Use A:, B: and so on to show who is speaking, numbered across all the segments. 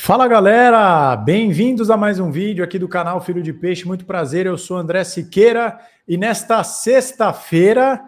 A: Fala galera, bem-vindos a mais um vídeo aqui do canal Filho de Peixe, muito prazer, eu sou André Siqueira e nesta sexta-feira,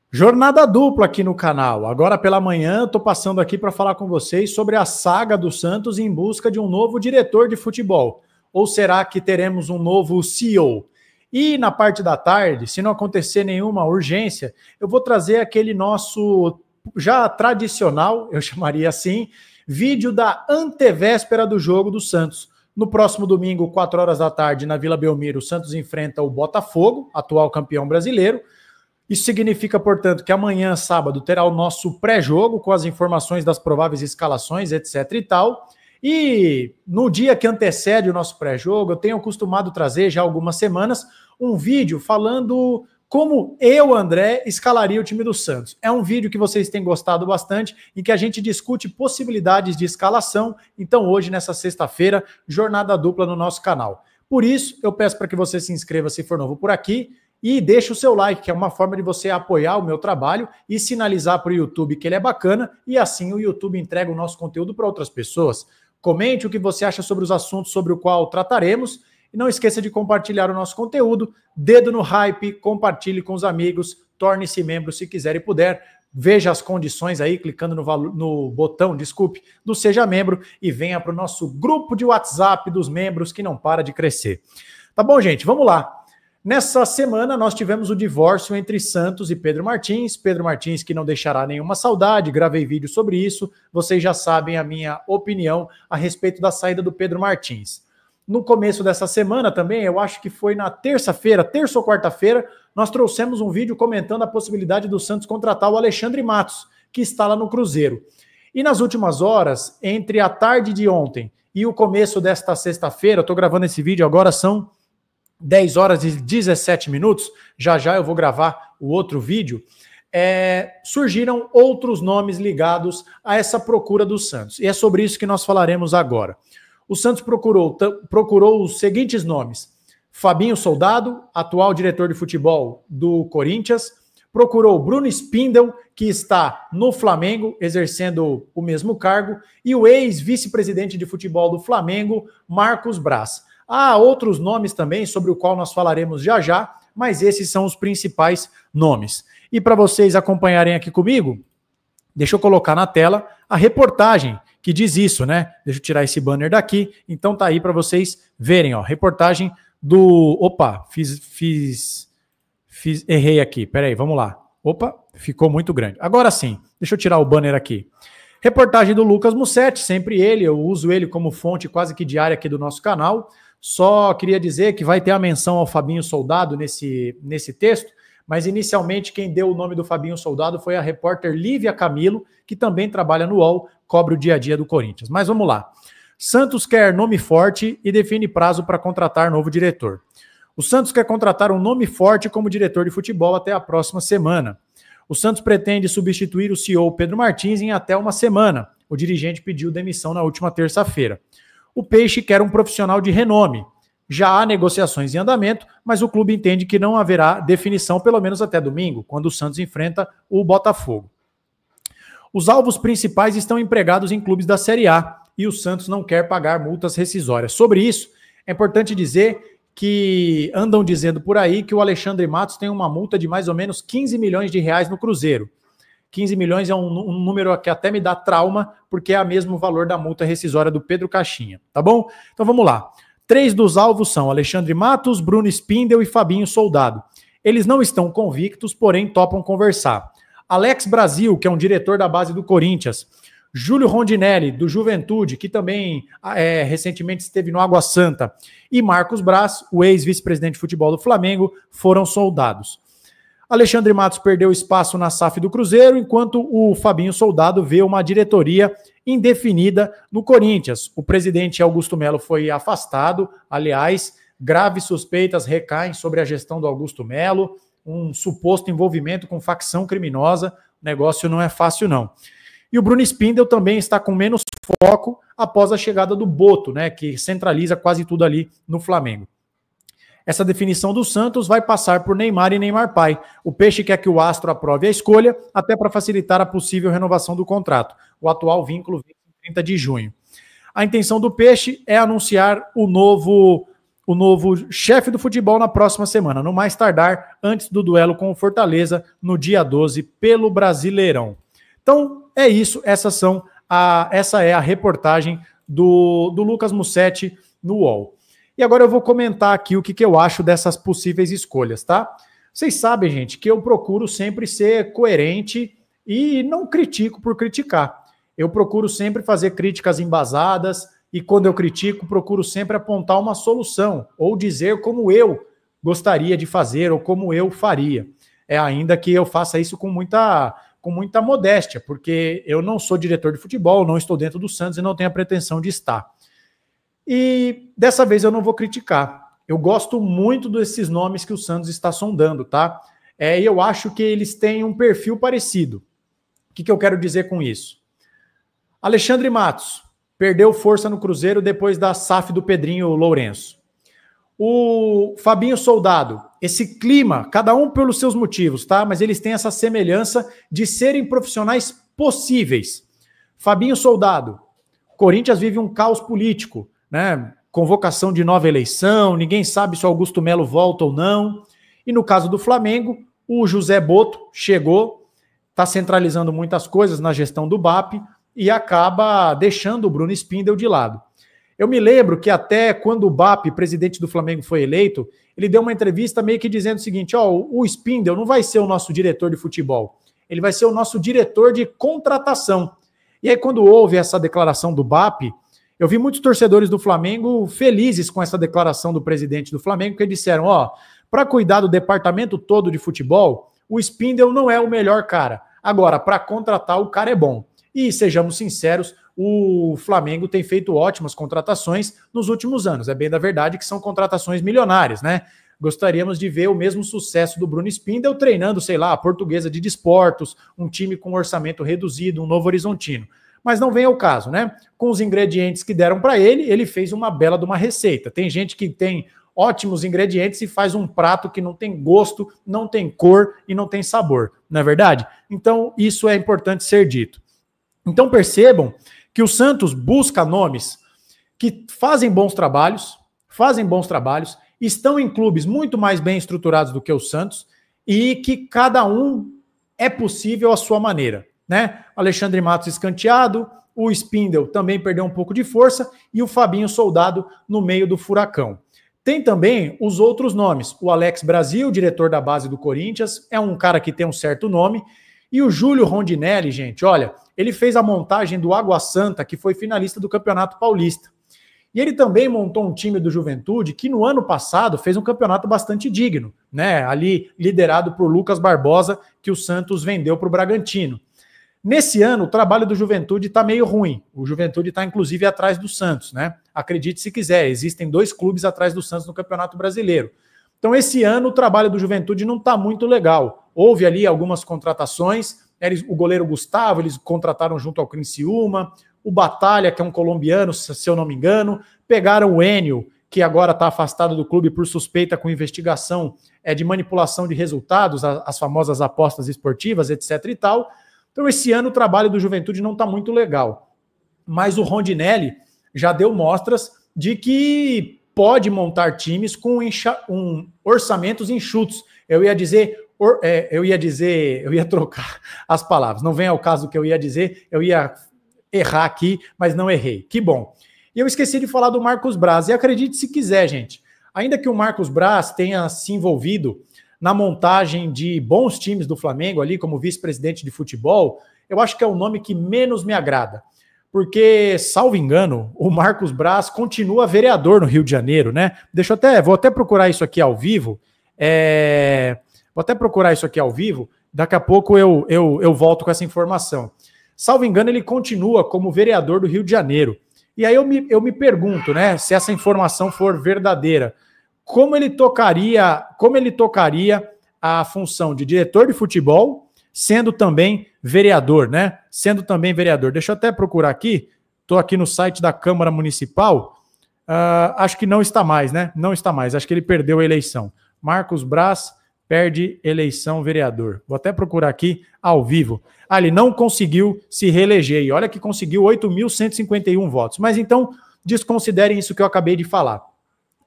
A: jornada dupla aqui no canal. Agora pela manhã estou passando aqui para falar com vocês sobre a saga do Santos em busca de um novo diretor de futebol. Ou será que teremos um novo CEO? E na parte da tarde, se não acontecer nenhuma urgência, eu vou trazer aquele nosso já tradicional, eu chamaria assim, vídeo da antevéspera do jogo do Santos. No próximo domingo, 4 horas da tarde, na Vila Belmiro, o Santos enfrenta o Botafogo, atual campeão brasileiro. Isso significa, portanto, que amanhã, sábado, terá o nosso pré-jogo com as informações das prováveis escalações, etc e tal. E no dia que antecede o nosso pré-jogo, eu tenho costumado trazer já há algumas semanas um vídeo falando como eu, André, escalaria o time do Santos. É um vídeo que vocês têm gostado bastante, em que a gente discute possibilidades de escalação. Então hoje, nessa sexta-feira, jornada dupla no nosso canal. Por isso, eu peço para que você se inscreva se for novo por aqui e deixe o seu like, que é uma forma de você apoiar o meu trabalho e sinalizar para o YouTube que ele é bacana e assim o YouTube entrega o nosso conteúdo para outras pessoas. Comente o que você acha sobre os assuntos sobre o qual trataremos. E não esqueça de compartilhar o nosso conteúdo, dedo no hype, compartilhe com os amigos, torne-se membro se quiser e puder, veja as condições aí, clicando no botão, do Seja Membro e venha para o nosso grupo de WhatsApp dos membros que não para de crescer. Tá bom, gente? Vamos lá. Nessa semana nós tivemos o divórcio entre Santos e Pedro Martins que não deixará nenhuma saudade, gravei vídeo sobre isso, vocês já sabem a minha opinião a respeito da saída do Pedro Martins. No começo dessa semana também, eu acho que foi na terça-feira, terça ou quarta-feira, nós trouxemos um vídeo comentando a possibilidade do Santos contratar o Alexandre Matos, que está lá no Cruzeiro. E nas últimas horas, entre a tarde de ontem e o começo desta sexta-feira, eu estou gravando esse vídeo agora, são 10 horas e 17 minutos, já já eu vou gravar o outro vídeo, surgiram outros nomes ligados a essa procura do Santos. E é sobre isso que nós falaremos agora. O Santos procurou os seguintes nomes: Fabinho Soldado, atual diretor de futebol do Corinthians, procurou Bruno Spindel, que está no Flamengo, exercendo o mesmo cargo, e o ex-vice-presidente de futebol do Flamengo, Marcos Braz. Há outros nomes também, sobre o qual nós falaremos já já, mas esses são os principais nomes. E para vocês acompanharem aqui comigo, deixa eu colocar na tela a reportagem que diz isso, né? Deixa eu tirar esse banner daqui. Então tá aí para vocês verem, ó. Reportagem do... Opa, errei aqui. Peraí, vamos lá. Opa, ficou muito grande. Agora sim, deixa eu tirar o banner aqui. Reportagem do Lucas Mussetti, sempre ele. Eu uso ele como fonte quase que diária aqui do nosso canal. Só queria dizer que vai ter a menção ao Fabinho Soldado nesse texto, mas inicialmente quem deu o nome do Fabinho Soldado foi a repórter Lívia Camilo, que também trabalha no UOL, cobre o dia a dia do Corinthians. Mas vamos lá. Santos quer nome forte e define prazo para contratar novo diretor. O Santos quer contratar um nome forte como diretor de futebol até a próxima semana. O Santos pretende substituir o CEO Pedro Martins em até uma semana. O dirigente pediu demissão na última terça-feira. O Peixe quer um profissional de renome. Já há negociações em andamento, mas o clube entende que não haverá definição pelo menos até domingo, quando o Santos enfrenta o Botafogo. Os alvos principais estão empregados em clubes da Série A e o Santos não quer pagar multas rescisórias. Sobre isso, é importante dizer que andam dizendo por aí que o Alexandre Matos tem uma multa de mais ou menos 15 milhões de reais no Cruzeiro. 15 milhões é um número que até me dá trauma, porque é o mesmo valor da multa rescisória do Pedro Caixinha, tá bom? Então vamos lá. 3 dos alvos são Alexandre Matos, Bruno Spindel e Fabinho Soldado. Eles não estão convictos, porém topam conversar. Alex Brasil, que é um diretor da base do Corinthians, Júlio Rondinelli, do Juventude, que também recentemente esteve no Água Santa, e Marcos Braz, o ex-vice-presidente de futebol do Flamengo, foram soldados. Alexandre Matos perdeu espaço na SAF do Cruzeiro, enquanto o Fabinho Soldado vê uma diretoria indefinida no Corinthians. O presidente Augusto Melo foi afastado, aliás, graves suspeitas recaem sobre a gestão do Augusto Melo, um suposto envolvimento com facção criminosa, o negócio não é fácil não. E o Bruno Spindel também está com menos foco após a chegada do Boto, né, que centraliza quase tudo ali no Flamengo. Essa definição do Santos vai passar por Neymar e Neymar pai. O Peixe quer que o Astro aprove a escolha, até para facilitar a possível renovação do contrato. O atual vínculo vem em 30 de junho. A intenção do Peixe é anunciar o novo chefe do futebol na próxima semana, no mais tardar antes do duelo com o Fortaleza, no dia 12, pelo Brasileirão. Então, é isso. Essa é a reportagem do Lucas Mussetti no UOL. E agora eu vou comentar aqui o que eu acho dessas possíveis escolhas, tá? Vocês sabem, gente, que eu procuro sempre ser coerente e não critico por criticar. Eu procuro sempre fazer críticas embasadas e quando eu critico, procuro sempre apontar uma solução ou dizer como eu gostaria de fazer ou como eu faria. Ainda que eu faça isso com muita modéstia, porque eu não sou diretor de futebol, não estou dentro do Santos e não tenho a pretensão de estar. E dessa vez eu não vou criticar. Eu gosto muito desses nomes que o Santos está sondando, tá? E eu acho que eles têm um perfil parecido. O que eu quero dizer com isso? Alexandre Matos perdeu força no Cruzeiro depois da SAF do Pedrinho Lourenço. O Fabinho Soldado, esse clima, cada um pelos seus motivos, tá? Mas eles têm essa semelhança de serem profissionais possíveis. Fabinho Soldado, Corinthians vive um caos político, né? Convocação de nova eleição, ninguém sabe se o Augusto Melo volta ou não. E no caso do Flamengo, o José Boto chegou, está centralizando muitas coisas na gestão do BAP e acaba deixando o Bruno Spindel de lado. Eu me lembro que até quando o BAP, presidente do Flamengo, foi eleito, ele deu uma entrevista meio que dizendo o seguinte, o Spindel não vai ser o nosso diretor de futebol, ele vai ser o nosso diretor de contratação. E aí quando houve essa declaração do BAP, eu vi muitos torcedores do Flamengo felizes com essa declaração do presidente do Flamengo, que disseram, para cuidar do departamento todo de futebol, o Spindel não é o melhor cara. Agora, para contratar, o cara é bom. E, sejamos sinceros, o Flamengo tem feito ótimas contratações nos últimos anos. É bem da verdade que são contratações milionárias, né? Gostaríamos de ver o mesmo sucesso do Bruno Spindel treinando, sei lá, a Portuguesa de Desportos, um time com orçamento reduzido, um Novo Horizontino. Mas não vem ao caso, né? Com os ingredientes que deram para ele, ele fez uma bela de uma receita. Tem gente que tem ótimos ingredientes e faz um prato que não tem gosto, não tem cor e não tem sabor, não é verdade? Então, isso é importante ser dito. Então percebam que o Santos busca nomes que fazem bons trabalhos, estão em clubes muito mais bem estruturados do que o Santos e que cada um é possível à sua maneira, né? Alexandre Matos escanteado, o Spindel também perdeu um pouco de força e o Fabinho Soldado no meio do furacão. Tem também os outros nomes, o Alex Brasil, diretor da base do Corinthians, é um cara que tem um certo nome, e o Júlio Rondinelli, gente, olha, ele fez a montagem do Água Santa, que foi finalista do Campeonato Paulista. E ele também montou um time do Juventude que no ano passado fez um campeonato bastante digno, né? Ali liderado por Lucas Barbosa, que o Santos vendeu para o Bragantino. Nesse ano, o trabalho do Juventude está meio ruim. O Juventude está, inclusive, atrás do Santos, né? Acredite se quiser, existem 2 clubes atrás do Santos no Campeonato Brasileiro. Então, esse ano, o trabalho do Juventude não está muito legal. Houve ali algumas contratações, o goleiro Gustavo, eles contrataram junto ao Criciúma, o Batalha, que é um colombiano, se eu não me engano, pegaram o Enio, que agora está afastado do clube por suspeita com investigação de manipulação de resultados, as famosas apostas esportivas, etc. e tal. Então, esse ano, o trabalho do Juventude não está muito legal. Mas o Rondinelli já deu mostras de que pode montar times com orçamentos enxutos. Eu ia trocar as palavras. Não vem ao caso do que eu ia dizer, eu ia errar aqui, mas não errei. Que bom. E eu esqueci de falar do Marcos Braz. E acredite se quiser, gente, ainda que o Marcos Braz tenha se envolvido na montagem de bons times do Flamengo ali, como vice-presidente de futebol, eu acho que é o nome que menos me agrada. Porque, salvo engano, o Marcos Braz continua vereador no Rio de Janeiro, né? Vou até procurar isso aqui ao vivo. Daqui a pouco eu volto com essa informação. Salvo engano, ele continua como vereador do Rio de Janeiro. E aí eu me pergunto, né, se essa informação for verdadeira, como ele tocaria a função de diretor de futebol, sendo também vereador, né? Deixa eu até procurar aqui. Estou aqui no site da Câmara Municipal. Acho que não está mais, né? Não está mais. Acho que ele perdeu a eleição. Marcos Braz, perde eleição vereador. Vou até procurar aqui ao vivo. Ele não conseguiu se reeleger. E olha que conseguiu 8.151 votos. Mas então, desconsiderem isso que eu acabei de falar.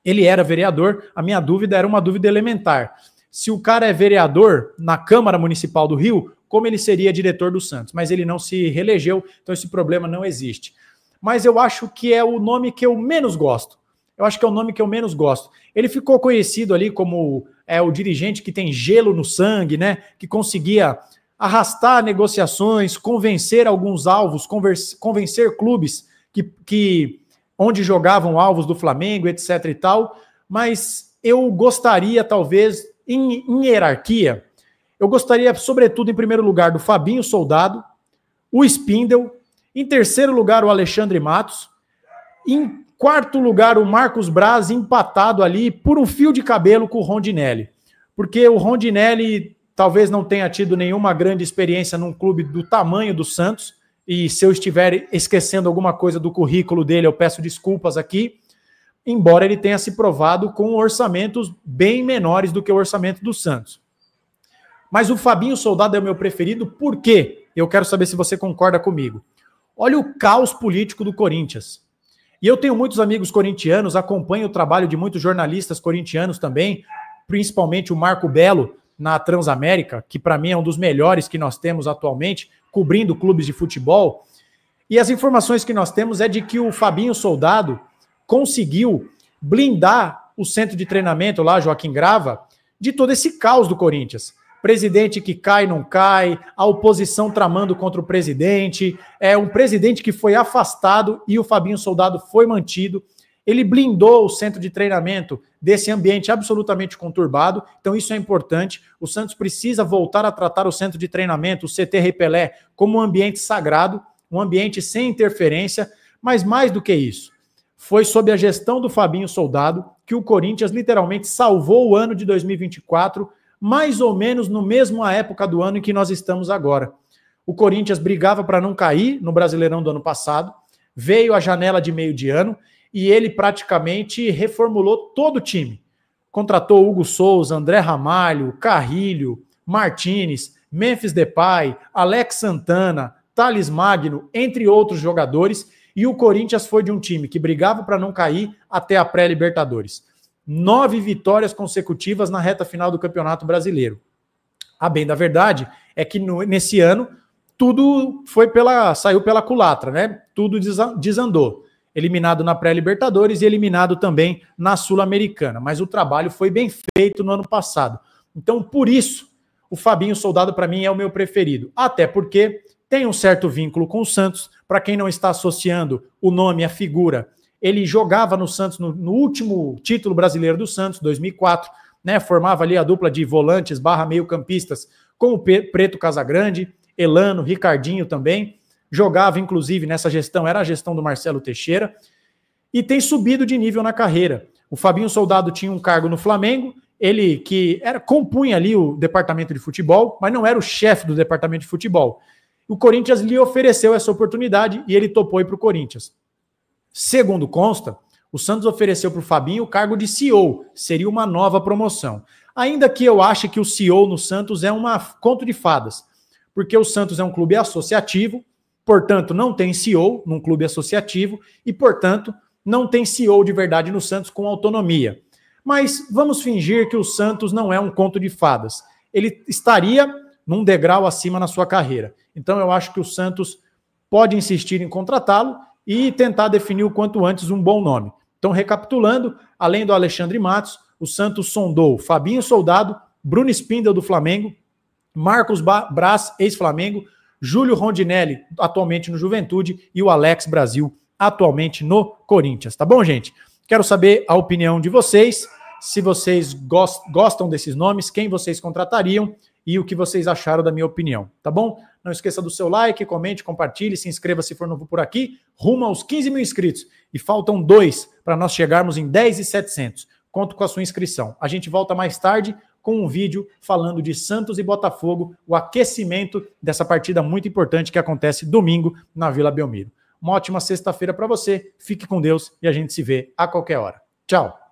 A: Ele era vereador, a minha dúvida era uma dúvida elementar. Se o cara é vereador na Câmara Municipal do Rio, como ele seria diretor do Santos? Mas ele não se reelegeu, então esse problema não existe. Mas eu acho que é o nome que eu menos gosto. Ele ficou conhecido ali como o dirigente que tem gelo no sangue, né? Que conseguia arrastar negociações, convencer alguns alvos, convencer clubes onde jogavam alvos do Flamengo, etc e tal. Mas eu gostaria, talvez, em hierarquia, eu gostaria, sobretudo, em primeiro lugar, do Fabinho Soldado, o Spindel, em terceiro lugar, o Alexandre Matos, em quarto lugar, o Marcos Braz, empatado ali por um fio de cabelo com o Rondinelli. Porque o Rondinelli talvez não tenha tido nenhuma grande experiência num clube do tamanho do Santos, e se eu estiver esquecendo alguma coisa do currículo dele, eu peço desculpas aqui, embora ele tenha se provado com orçamentos bem menores do que o orçamento do Santos. Mas o Fabinho Soldado é o meu preferido, por quê? Eu quero saber se você concorda comigo. Olha o caos político do Corinthians. E eu tenho muitos amigos corintianos, acompanho o trabalho de muitos jornalistas corintianos também, principalmente o Marco Belo, na Transamérica, que para mim é um dos melhores que nós temos atualmente, cobrindo clubes de futebol. E as informações que nós temos é de que o Fabinho Soldado conseguiu blindar o centro de treinamento lá, Joaquim Grava, de todo esse caos do Corinthians. Presidente que cai, não cai, a oposição tramando contra o presidente, um presidente que foi afastado e o Fabinho Soldado foi mantido. Ele blindou o centro de treinamento desse ambiente absolutamente conturbado, então isso é importante. O Santos precisa voltar a tratar o centro de treinamento, o CT Rei Pelé, como um ambiente sagrado, um ambiente sem interferência, mas mais do que isso, foi sob a gestão do Fabinho Soldado que o Corinthians literalmente salvou o ano de 2024, mais ou menos no mesmo época do ano em que nós estamos agora. O Corinthians brigava para não cair no Brasileirão do ano passado, veio a janela de meio de ano e ele praticamente reformulou todo o time. Contratou Hugo Souza, André Ramalho, Carrilho, Martínez, Memphis Depay, Alex Santana, Thales Magno, entre outros jogadores, e o Corinthians foi de um time que brigava para não cair até a pré-Libertadores. 9 vitórias consecutivas na reta final do Campeonato Brasileiro. A bem da verdade é que nesse ano tudo saiu pela culatra, né? Tudo desandou. Eliminado na pré-Libertadores e eliminado também na Sul-Americana. Mas o trabalho foi bem feito no ano passado. Então, por isso, o Fabinho Soldado, para mim, é o meu preferido. Até porque tem um certo vínculo com o Santos. Para quem não está associando o nome à figura, ele jogava no Santos no último título brasileiro do Santos, 2004, né? Formava ali a dupla de volantes / meio-campistas com o Preto Casagrande, Elano, Ricardinho também. Jogava, inclusive, nessa gestão, era a gestão do Marcelo Teixeira, e tem subido de nível na carreira. O Fabinho Soldado tinha um cargo no Flamengo, ele que compunha ali o departamento de futebol, mas não era o chefe do departamento de futebol. O Corinthians lhe ofereceu essa oportunidade e ele topou ir para o Corinthians. Segundo consta, o Santos ofereceu para o Fabinho o cargo de CEO, seria uma nova promoção. Ainda que eu ache que o CEO no Santos é uma conto de fadas, porque o Santos é um clube associativo, portanto, não tem CEO num clube associativo e, portanto, não tem CEO de verdade no Santos com autonomia. Mas vamos fingir que o Santos não é um conto de fadas. Ele estaria num degrau acima na sua carreira. Então, eu acho que o Santos pode insistir em contratá-lo e tentar definir o quanto antes um bom nome. Então, recapitulando, além do Alexandre Matos, o Santos sondou Fabinho Soldado, Bruno Spindel do Flamengo, Marcos Braz, ex-Flamengo, Júlio Rondinelli, atualmente no Juventude, e o Alex Brasil, atualmente no Corinthians. Tá bom, gente? Quero saber a opinião de vocês, se vocês gostam desses nomes, quem vocês contratariam e o que vocês acharam da minha opinião, tá bom? Não esqueça do seu like, comente, compartilhe, se inscreva se for novo por aqui, rumo aos 15 mil inscritos. E faltam 2 para nós chegarmos em 10.700. Conto com a sua inscrição. A gente volta mais tarde com um vídeo falando de Santos e Botafogo, o aquecimento dessa partida muito importante que acontece domingo na Vila Belmiro. Uma ótima sexta-feira para você, fique com Deus e a gente se vê a qualquer hora. Tchau!